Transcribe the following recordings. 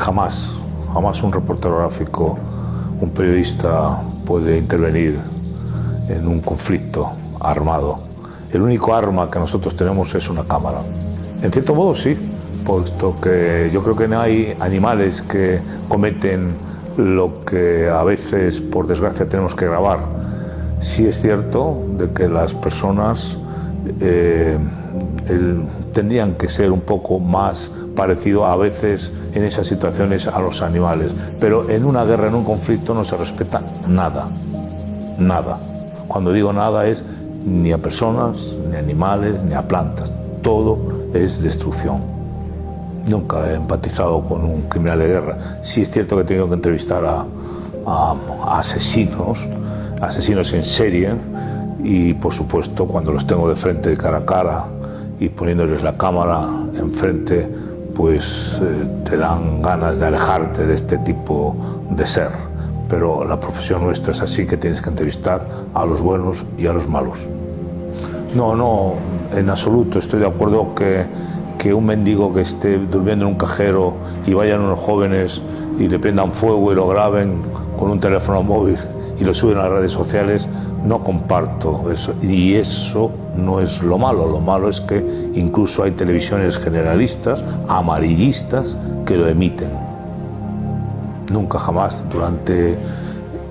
jamás un reportero gráfico, un periodista puede intervenir en un conflicto armado. El único arma que nosotros tenemos es una cámara. En cierto modo sí, puesto que yo creo que no hay animales que cometen lo que a veces, por desgracia, tenemos que grabar. Sí es cierto de que las personas tendrían que ser un poco más parecido a veces en esas situaciones a los animales, pero en una guerra, en un conflicto, no se respeta nada, nada. Cuando digo nada es ni a personas, ni a animales, ni a plantas, todo es destrucción. Nunca he empatizado con un criminal de guerra. Sí es cierto que he tenido que entrevistar a asesinos en serie, y por supuesto cuando los tengo de frente, de cara a cara, y poniéndoles la cámara enfrente, pues te dan ganas de alejarte de este tipo de ser. Pero la profesión nuestra es así, que tienes que entrevistar a los buenos y a los malos. No, en absoluto estoy de acuerdo que un mendigo que esté durmiendo en un cajero y vayan unos jóvenes y le prendan fuego y lo graben con un teléfono móvil y lo suben a las redes sociales. No comparto eso, y eso no es lo malo es que incluso hay televisiones generalistas, amarillistas, que lo emiten. Nunca jamás,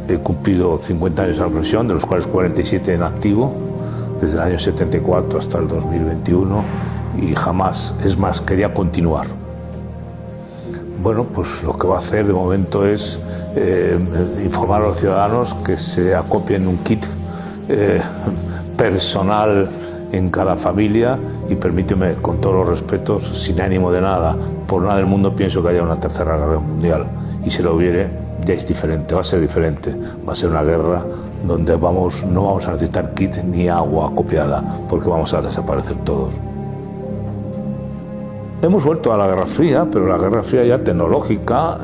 he cumplido 50 años en la profesión, de los cuales 47 en activo, desde el año 74 hasta el 2021, y jamás, es más, quería continuar. Bueno, pues lo que va a hacer de momento es informar a los ciudadanos que se acopien un kit personal en cada familia, y permíteme, con todos los respetos, sin ánimo de nada, por nada del mundo pienso que haya una tercera guerra mundial, y si lo hubiere ya es diferente, va a ser diferente, va a ser una guerra donde no vamos a necesitar kit ni agua acopiada, porque vamos a desaparecer todos. Hemos vuelto a la Guerra Fría, pero la Guerra Fría ya tecnológica,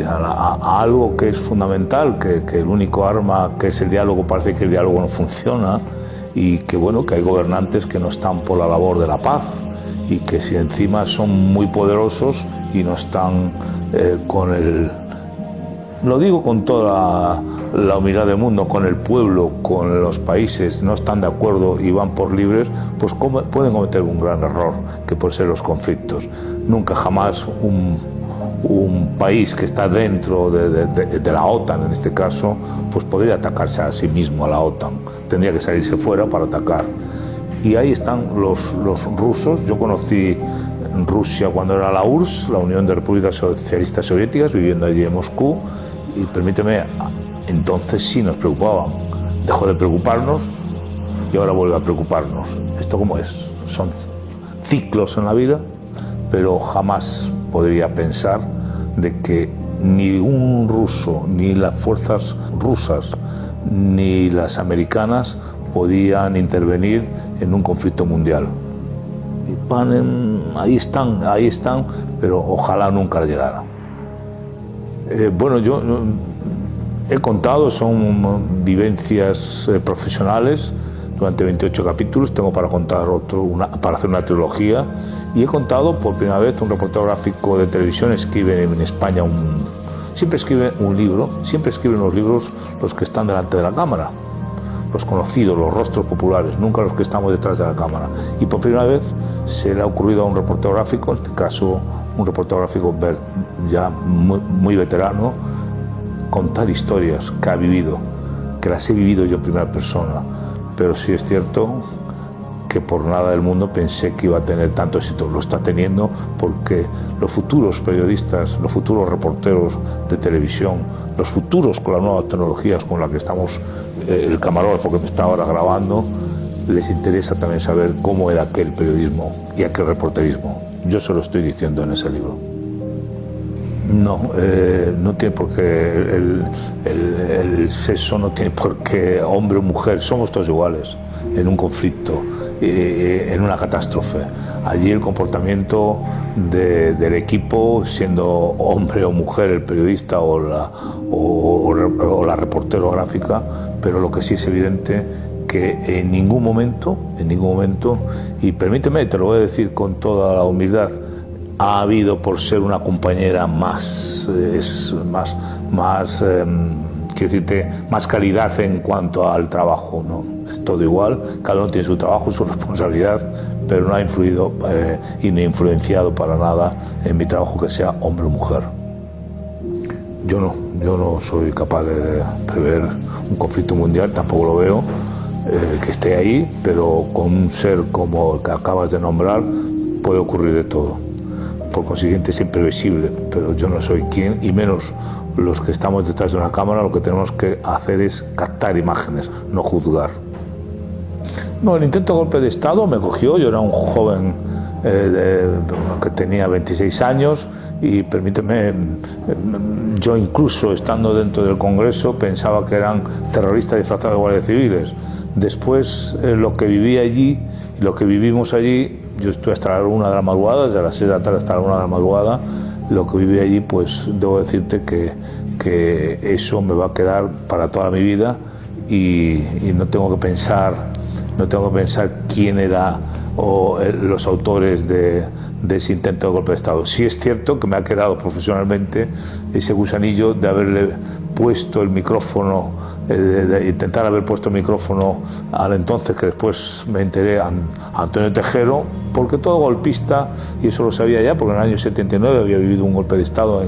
a algo que es fundamental, que el único arma, que es el diálogo, parece que el diálogo no funciona, y que bueno, que hay gobernantes que no están por la labor de la paz, y que si encima son muy poderosos y no están con el... Lo digo con toda la humildad del mundo, con el pueblo, con los países, no están de acuerdo y van por libres, pues pueden cometer un gran error, que puede ser los conflictos. Nunca jamás un país que está dentro de la OTAN, en este caso, pues podría atacarse a sí mismo, a la OTAN. Tendría que salirse fuera para atacar. Y ahí están los rusos. Yo conocí Rusia cuando era la URSS, la Unión de Repúblicas Socialistas Soviéticas, viviendo allí en Moscú, y permíteme, entonces sí nos preocupaban. Dejó de preocuparnos y ahora vuelve a preocuparnos. ¿Esto cómo es? Son ciclos en la vida, pero jamás podría pensar de que ni un ruso, ni las fuerzas rusas, ni las americanas podían intervenir en un conflicto mundial. Ahí están, pero ojalá nunca llegara. Bueno, yo he contado, son vivencias profesionales durante 28 capítulos, tengo para contar para hacer una trilogía, y he contado por primera vez un reportero gráfico de televisión. Escribe en España siempre escribe un libro, siempre escriben los libros los que están delante de la cámara, los conocidos, los rostros populares, nunca los que estamos detrás de la cámara. Y por primera vez se le ha ocurrido a un reportero gráfico, en este caso un reportero gráfico ya muy veterano, contar historias que ha vivido, que las he vivido yo en primera persona. Pero sí es cierto que por nada del mundo pensé que iba a tener tanto éxito. Lo está teniendo, porque los futuros periodistas, los futuros reporteros de televisión, los futuros con las nuevas tecnologías con las que estamos, el camarógrafo que me está ahora grabando, les interesa también saber cómo era aquel periodismo y aquel reporterismo. Yo se lo estoy diciendo en ese libro. No tiene por qué, el sexo no tiene por qué, hombre o mujer, somos todos iguales en un conflicto, en una catástrofe. Allí el comportamiento del equipo, siendo hombre o mujer el periodista o la reportero gráfica, pero lo que sí es evidente que en ningún momento, y permíteme, te lo voy a decir con toda la humildad, ha habido por ser una compañera más, quiero decirte, más calidad en cuanto al trabajo, ¿no? Es todo igual, cada uno tiene su trabajo, su responsabilidad, pero no ha influido y ni influenciado para nada en mi trabajo, que sea hombre o mujer. Yo no soy capaz de prever un conflicto mundial, tampoco lo veo, que esté ahí, pero con un ser como el que acabas de nombrar puede ocurrir de todo. Por consiguiente es imprevisible, pero yo no soy quien, y menos los que estamos detrás de una cámara. Lo que tenemos que hacer es captar imágenes, no juzgar. No, el intento de golpe de Estado me cogió, yo era un joven que tenía 26 años y permíteme, yo incluso estando dentro del Congreso pensaba que eran terroristas disfrazados de guardias civiles. Después lo que viví allí, lo que vivimos allí, yo estuve hasta la 1 de la madrugada, desde las 6 de la tarde hasta la 1 de la madrugada, lo que viví allí, pues debo decirte que eso me va a quedar para toda mi vida y no tengo que pensar quién era o los autores de ese intento de golpe de Estado. Sí es cierto que me ha quedado profesionalmente ese gusanillo de haberle puesto el micrófono, de intentar haber puesto el micrófono al entonces, que después me enteré, a Antonio Tejero, porque todo golpista, y eso lo sabía ya, porque en el año 79 había vivido un golpe de Estado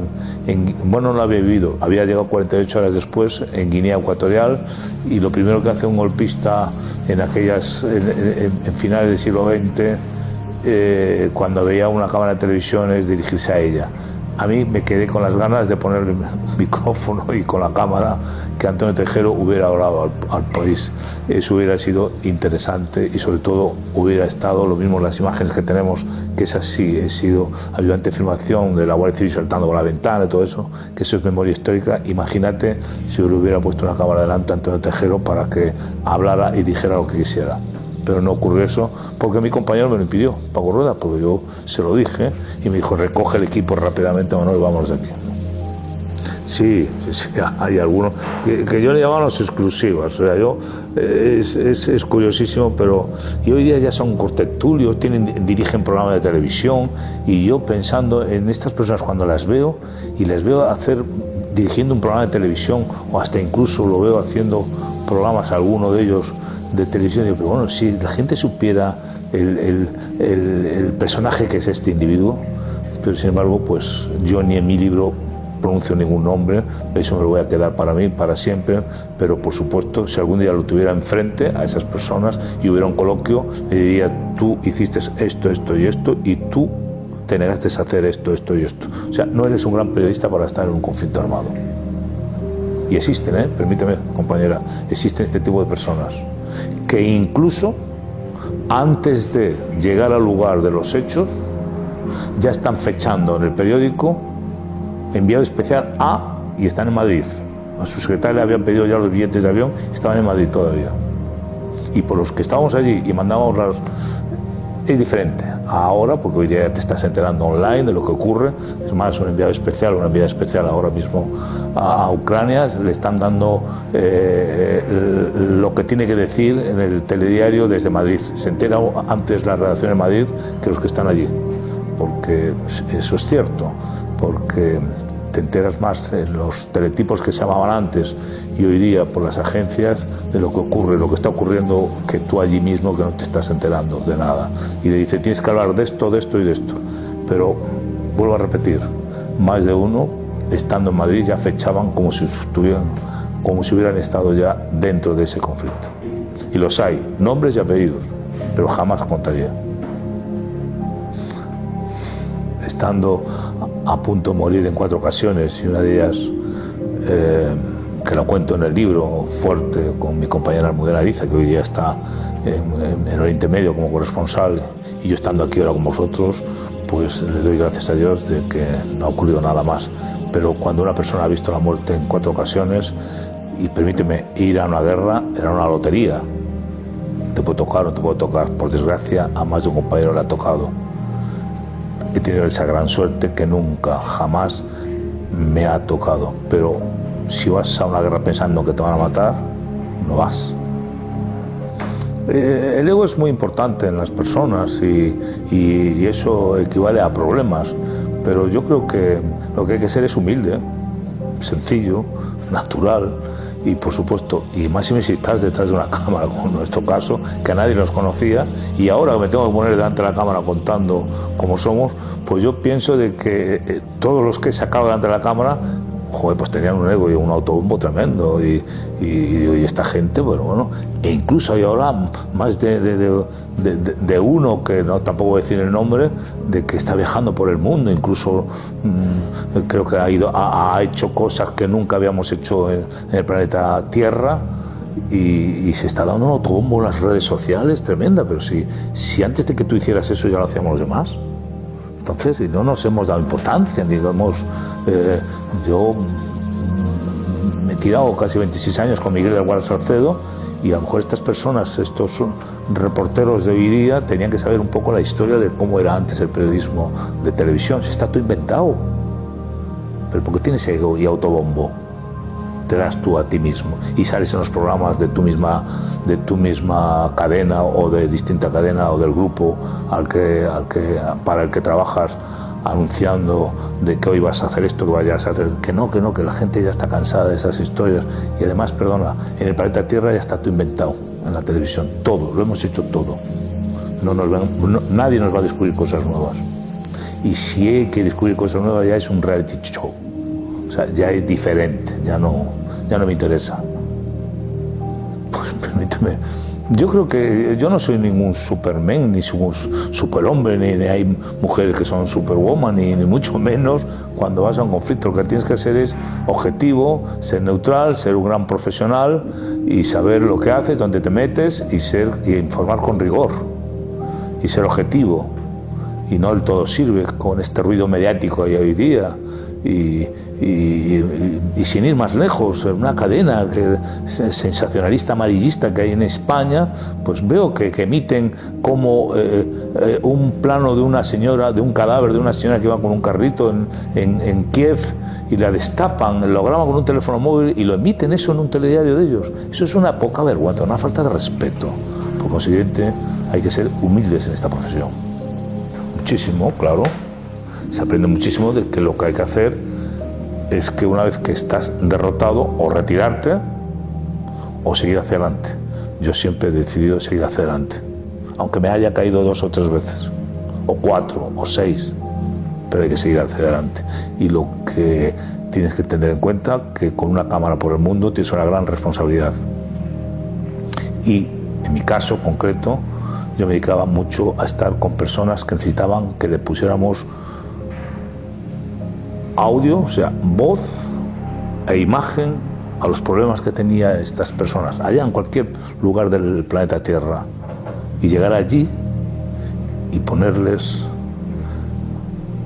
bueno, no lo había vivido, había llegado 48 horas después en Guinea Ecuatorial, y lo primero que hace un golpista en finales del siglo XX, cuando veía una cámara de televisión, es dirigirse a ella. A mí me quedé con las ganas de poner el micrófono y con la cámara que Antonio Tejero hubiera hablado al país. Eso hubiera sido interesante y sobre todo hubiera estado lo mismo en las imágenes que tenemos, que es así, he sido ayudante de filmación de la Guardia Civil saltando por la ventana y todo eso, que eso es memoria histórica. Imagínate si le hubiera puesto una cámara delante a Antonio Tejero para que hablara y dijera lo que quisiera. Pero no ocurrió eso porque mi compañero me lo impidió, Paco Rueda, porque yo se lo dije y me dijo: recoge el equipo rápidamente, Manuel, vámonos de aquí. Sí, hay algunos que yo le llamo los exclusivas, o sea, es curiosísimo, pero y hoy día ya son contertulios, dirigen programas de televisión, y yo pensando en estas personas cuando las veo dirigiendo un programa de televisión, o hasta incluso lo veo haciendo programas, alguno de ellos de televisión, digo, pero bueno, si la gente supiera el personaje que es este individuo, pero sin embargo, pues yo ni en mi libro pronuncio ningún nombre, eso me lo voy a quedar para mí, para siempre, pero por supuesto, si algún día lo tuviera enfrente a esas personas y hubiera un coloquio, le diría: tú hiciste esto, esto y esto, y tú te negaste a hacer esto, esto y esto. O sea, no eres un gran periodista para estar en un conflicto armado. Y existen, permíteme, compañera, existen este tipo de personas que incluso antes de llegar al lugar de los hechos ya están fechando en el periódico enviado especial a, y están en Madrid. A su secretario le habían pedido ya los billetes de avión, estaban en Madrid todavía. Y por los que estábamos allí y mandábamos es diferente ahora, porque hoy día te estás enterando online de lo que ocurre. Es más, un enviado especial, una enviada especial ahora mismo a Ucrania, le están dando lo que tiene que decir en el telediario desde Madrid. Se entera antes la redacción en Madrid que los que están allí, porque eso es cierto, porque te enteras más en los teletipos que se llamaban antes y hoy día por las agencias de lo que ocurre, lo que está ocurriendo, que tú allí mismo que no te estás enterando de nada. Y le dice: tienes que hablar de esto, de esto y de esto. Pero vuelvo a repetir, más de uno, estando en Madrid, ya fechaban como si hubieran estado ya dentro de ese conflicto. Y los hay, nombres y apellidos, pero jamás contaría. Estando a punto de morir en 4 ocasiones, y una de ellas, que la cuento en el libro, fuerte, con mi compañera Almudena Ariza, que hoy día está en Oriente Medio como corresponsal, y yo estando aquí ahora con vosotros, pues le doy gracias a Dios de que no ha ocurrido nada más. Pero cuando una persona ha visto la muerte en 4 ocasiones, y permíteme, ir a una guerra era una lotería, te puede tocar o no te puede tocar. Por desgracia, a más de un compañero le ha tocado. He tenido esa gran suerte que nunca, jamás me ha tocado. Pero si vas a una guerra pensando que te van a matar, no vas. El ego es muy importante en las personas y eso equivale a problemas, pero yo creo que lo que hay que ser es humilde, sencillo, natural y por supuesto, y más si estás detrás de una cámara, como en nuestro caso, que a nadie nos conocía y ahora me tengo que poner delante de la cámara contando cómo somos, pues yo pienso de que todos los que he sacado delante de la cámara, joder, pues tenían un ego y un autobombo tremendo y esta gente, bueno, e incluso hay ahora más de uno, que no tampoco voy a decir el nombre, de que está viajando por el mundo, incluso creo que ha hecho cosas que nunca habíamos hecho en el planeta Tierra y se está dando un autobombo en las redes sociales tremenda, pero si antes de que tú hicieras eso ya lo hacíamos los demás. Entonces, y no nos hemos dado importancia, ni lo hemos... yo me he tirado casi 26 años con Miguel del Gual Salcedo y a lo mejor estas personas, estos reporteros de hoy día, tenían que saber un poco la historia de cómo era antes el periodismo de televisión. Si está todo inventado. Pero ¿por qué tienes ego y autobombo? Te das tú a ti mismo y sales en los programas de tu misma cadena o de distinta cadena o del grupo para el que trabajas, anunciando de que hoy vas a hacer esto, que vayas a hacer, que no, que la gente ya está cansada de esas historias y además, perdona, en el planeta Tierra ya está todo inventado en la televisión, todo, lo hemos hecho todo, nadie nos va a descubrir cosas nuevas y si hay que descubrir cosas nuevas ya es un reality show, o sea, ya es diferente, ya no me interesa. Pues permíteme, yo creo que yo no soy ningún Superman, ni superhombre, ni hay mujeres que son superwoman, ni mucho menos cuando vas a un conflicto. Lo que tienes que hacer es objetivo, ser neutral, ser un gran profesional y saber lo que haces, dónde te metes y informar con rigor y ser objetivo. Y no el todo sirve con este ruido mediático que hay hoy día. Y sin ir más lejos, una cadena sensacionalista amarillista que hay en España, pues veo que emiten como un plano de una señora, de un cadáver de una señora que iba con un carrito en Kiev y la destapan, lo graban con un teléfono móvil y lo emiten eso en un telediario de ellos. Eso es una poca vergüenza, una falta de respeto. Por consiguiente, hay que ser humildes en esta profesión. Muchísimo, claro. Se aprende muchísimo de que lo que hay que hacer es que una vez que estás derrotado o retirarte o seguir hacia adelante. Yo siempre he decidido seguir hacia adelante, aunque me haya caído 2 o 3 veces, o 4 o 6, pero hay que seguir hacia adelante. Y lo que tienes que tener en cuenta que con una cámara por el mundo tienes una gran responsabilidad. Y en mi caso concreto, yo me dedicaba mucho a estar con personas que necesitaban que le pusiéramos audio, o sea, voz e imagen a los problemas que tenía estas personas, allá en cualquier lugar del planeta Tierra, y llegar allí y ponerles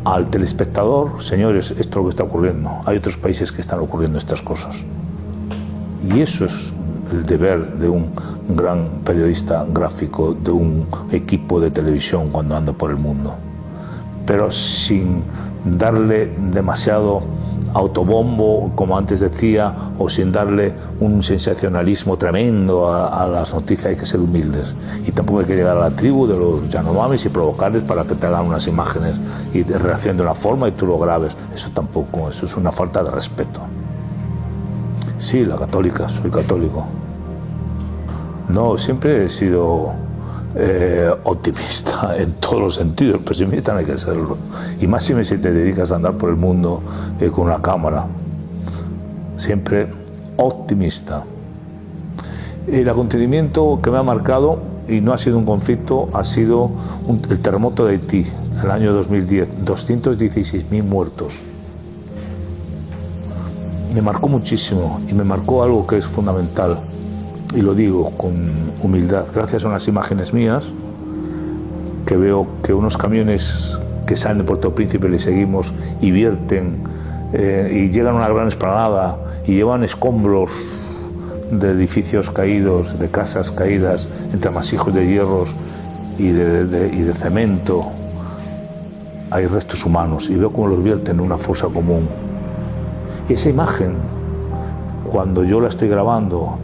al telespectador, señores, esto es lo que está ocurriendo, hay otros países que están ocurriendo estas cosas. Y eso es el deber de un gran periodista gráfico, de un equipo de televisión cuando anda por el mundo, pero sin darle demasiado autobombo, como antes decía, o sin darle un sensacionalismo tremendo a las noticias. Hay que ser humildes y tampoco hay que llegar a la tribu de los Yanomamis y provocarles para que te hagan unas imágenes y reaccionen de una forma y tú lo grabes. Eso tampoco, eso es una falta de respeto. Sí, la católica, soy católico. No, siempre he sido optimista en todos los sentidos, pesimista no hay que serlo, y más si te dedicas a andar por el mundo con una cámara. Siempre optimista. El acontecimiento que me ha marcado, y no ha sido un conflicto, ha sido el terremoto de Haití, el año 2010, 216.000 muertos. Me marcó muchísimo y me marcó algo que es fundamental. Y lo digo con humildad, gracias a unas imágenes mías, que veo que unos camiones que salen de Puerto Príncipe le seguimos y vierten y llegan a una gran explanada y llevan escombros de edificios caídos, de casas caídas, entre amasijos de hierros y de cemento. Hay restos humanos y veo cómo los vierten en una fosa común. Y esa imagen, cuando yo la estoy grabando